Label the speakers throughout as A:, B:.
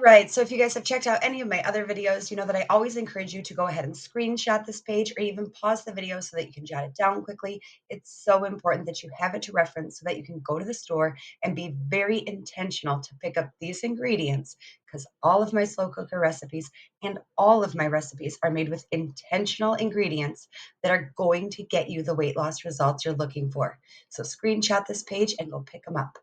A: right, so if you guys have checked out any of my other videos, you know that I always encourage you to go ahead and screenshot this page or even pause the video so that you can jot it down quickly. It's so important that you have it to reference so that you can go to the store and be very intentional to pick up these ingredients because all of my slow cooker recipes and all of my recipes are made with intentional ingredients that are going to get you the weight loss results you're looking for. So screenshot this page and go pick them up.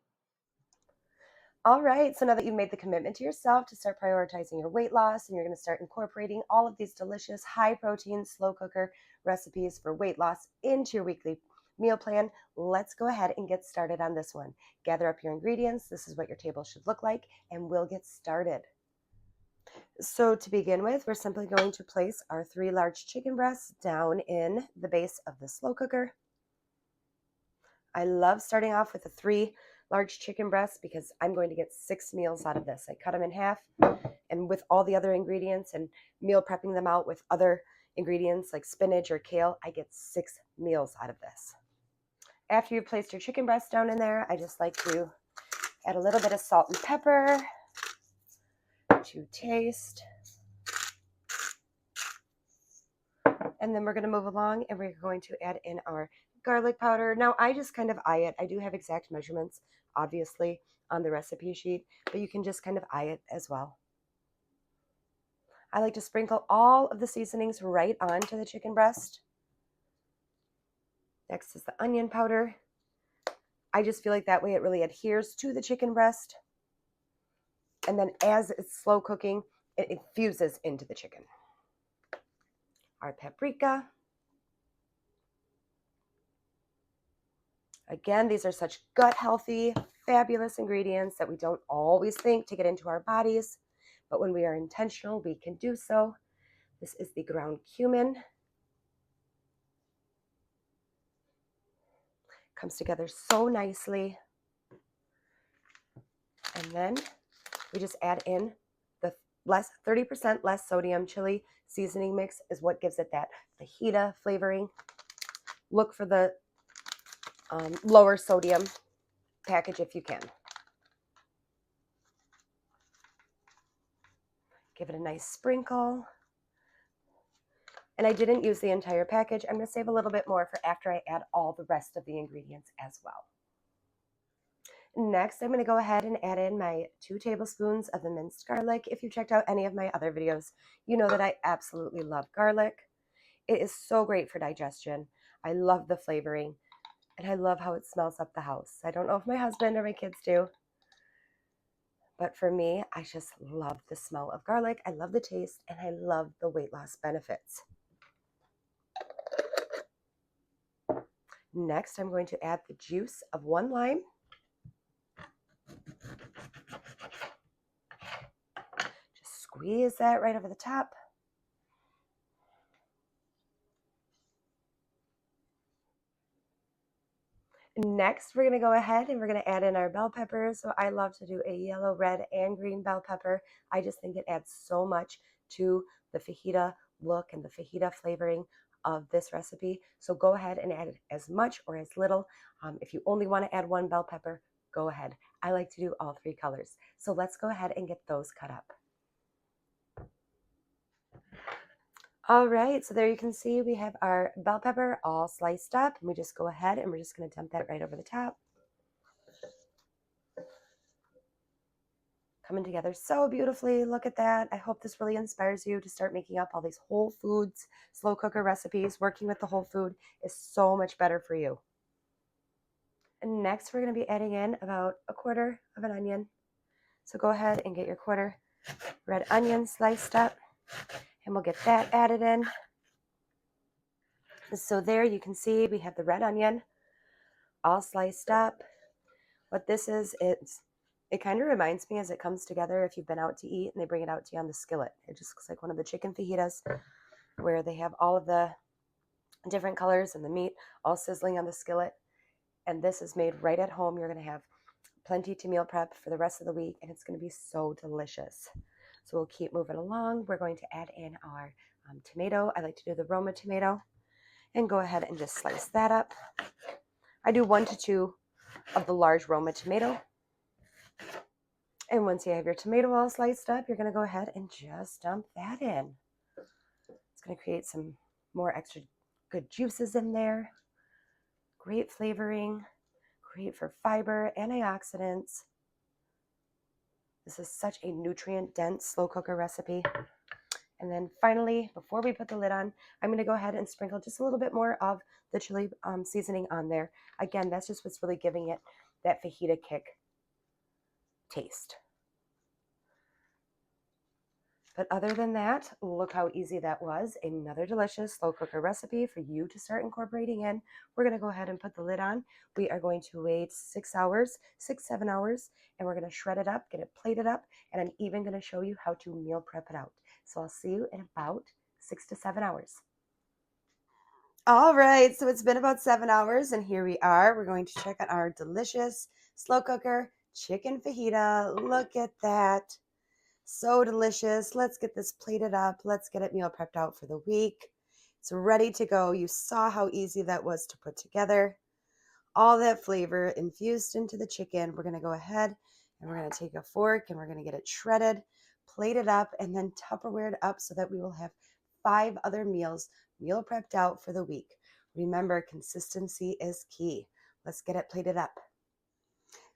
B: All right, so now that you've made the commitment to yourself to start prioritizing your weight loss and you're going to start incorporating all of these delicious high protein slow cooker recipes for weight loss into your weekly meal plan, let's go ahead and get started on this one. Gather up your ingredients. This is what your table should look like, and we'll get started. So to begin with, we're simply going to place our 3 large chicken breasts down in the base of the slow cooker. I love starting off with the 3 large chicken breasts because I'm going to get 6 meals out of this. I cut them in half, and with all the other ingredients and meal prepping them out with other ingredients like spinach or kale, I get 6 meals out of this. After you've placed your chicken breast down in there, I just like to add a little bit of salt and pepper to taste. And then we're going to move along and we're going to add in our garlic powder. Now, I just kind of eye it. I do have exact measurements, obviously, on the recipe sheet, but you can just kind of eye it as well. I like to sprinkle all of the seasonings right onto the chicken breast. Next is the onion powder. I just feel like that way it really adheres to the chicken breast. And then as it's slow cooking, it infuses into the chicken. Our paprika. Again, these are such gut healthy, fabulous ingredients that we don't always think to get into our bodies, but when we are intentional, we can do so. This is the ground cumin. Comes together so nicely. And then we just add in the 30% less sodium chili seasoning mix is what gives it that fajita flavoring. Look for the lower sodium package if you can. Give it a nice sprinkle. And I didn't use the entire package. I'm going to save a little bit more for after I add all the rest of the ingredients as well. Next, I'm going to go ahead and add in my 2 tablespoons of the minced garlic. If you've checked out any of my other videos, you know that I absolutely love garlic. It is so great for digestion. I love the flavoring, and I love how it smells up the house. I don't know if my husband or my kids do, but for me, I just love the smell of garlic. I love the taste, and I love the weight loss benefits. Next, I'm going to add the juice of 1 lime. Just squeeze that right over the top. Next, we're going to go ahead and we're going to add in our bell peppers. So I love to do a yellow, red, and green bell pepper. I just think it adds so much to the fajita look and the fajita flavoring of this recipe. So go ahead and add as much or as little. If you only want to add 1 bell pepper, go ahead. I like to do all 3 colors. So let's go ahead and get those cut up. All right, so there you can see we have our bell pepper all sliced up, and we just go ahead and we're just going to dump that right over the top. Coming together so beautifully. Look at that. I hope this really inspires you to start making up all these whole foods, slow cooker recipes. Working with the whole food is so much better for you. And next, we're going to be adding in about 1/4 of an onion. So go ahead and get your 1/4 red onion sliced up, and we'll get that added in. So there you can see we have the red onion all sliced up. What this is, it kind of reminds me as it comes together if you've been out to eat and they bring it out to you on the skillet. It just looks like one of the chicken fajitas where they have all of the different colors and the meat all sizzling on the skillet. And this is made right at home. You're going to have plenty to meal prep for the rest of the week, and it's going to be so delicious. So we'll keep moving along. We're going to add in our tomato. I like to do the Roma tomato, and go ahead and just slice that up. I do 1 to 2 of the large Roma tomato. And once you have your tomato all sliced up, you're going to go ahead and just dump that in. It's going to create some more extra good juices in there. Great flavoring, great for fiber, antioxidants. This is such a nutrient dense slow cooker recipe. And then finally, before we put the lid on, I'm going to go ahead and sprinkle just a little bit more of the chili seasoning on there. Again, that's just what's really giving it that fajita kick taste. But other than that, look how easy that was. Another delicious slow cooker recipe for you to start incorporating in. We're going to go ahead and put the lid on. We are going to wait 6 hours, 7 hours, and we're going to shred it up, get it plated up, and I'm even going to show you how to meal prep it out. So I'll see you in about 6 to 7 hours. All right, so it's been about 7 hours, and here we are. We're going to check out our delicious slow cooker chicken fajita. Look at that. So delicious. Let's get this plated up. Let's get it meal prepped out for the week. It's ready to go. You saw how easy that was to put together. All that flavor infused into the chicken. We're going to go ahead and we're going to take a fork and we're going to get it shredded, plate it up, and then Tupperware it up so that we will have 5 other meals meal prepped out for the week. Remember, consistency is key. Let's get it plated up.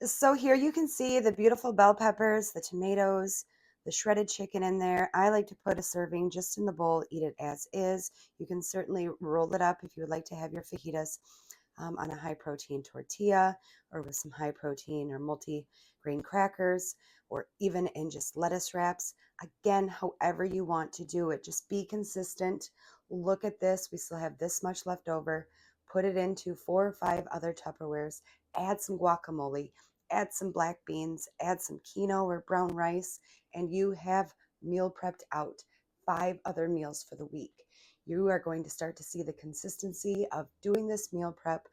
B: So here you can see the beautiful bell peppers, the tomatoes, the shredded chicken in there. I like to put a serving just in the bowl, eat it as is. You can certainly roll it up if you would like to have your fajitas on a high protein tortilla or with some high protein or multi-grain crackers or even in just lettuce wraps. Again, however you want to do it, just be consistent. Look at this. We still have this much left over. Put it into 4 or 5 other Tupperwares. Add some guacamole, add some black beans, add some quinoa or brown rice, and you have meal prepped out 5 other meals for the week. You are going to start to see the consistency of doing this meal prep,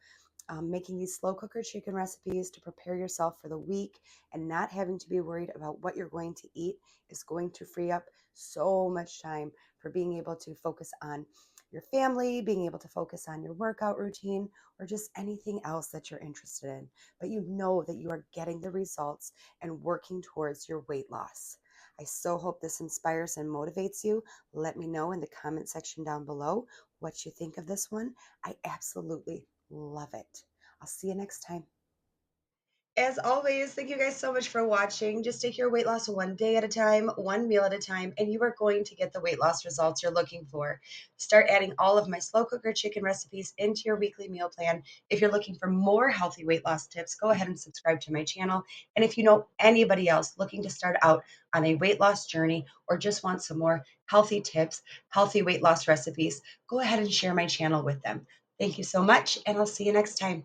B: making these slow cooker chicken recipes to prepare yourself for the week and not having to be worried about what you're going to eat is going to free up so much time for being able to focus on your family, being able to focus on your workout routine, or just anything else that you're interested in. But you know that you are getting the results and working towards your weight loss. I so hope this inspires and motivates you. Let me know in the comment section down below what you think of this one. I absolutely love it. I'll see you next time.
A: As always, thank you guys so much for watching. Just take your weight loss one day at a time, one meal at a time, and you are going to get the weight loss results you're looking for. Start adding all of my slow cooker chicken recipes into your weekly meal plan. If you're looking for more healthy weight loss tips, go ahead and subscribe to my channel. And if you know anybody else looking to start out on a weight loss journey or just want some more healthy tips, healthy weight loss recipes, go ahead and share my channel with them. Thank you so much, and I'll see you next time.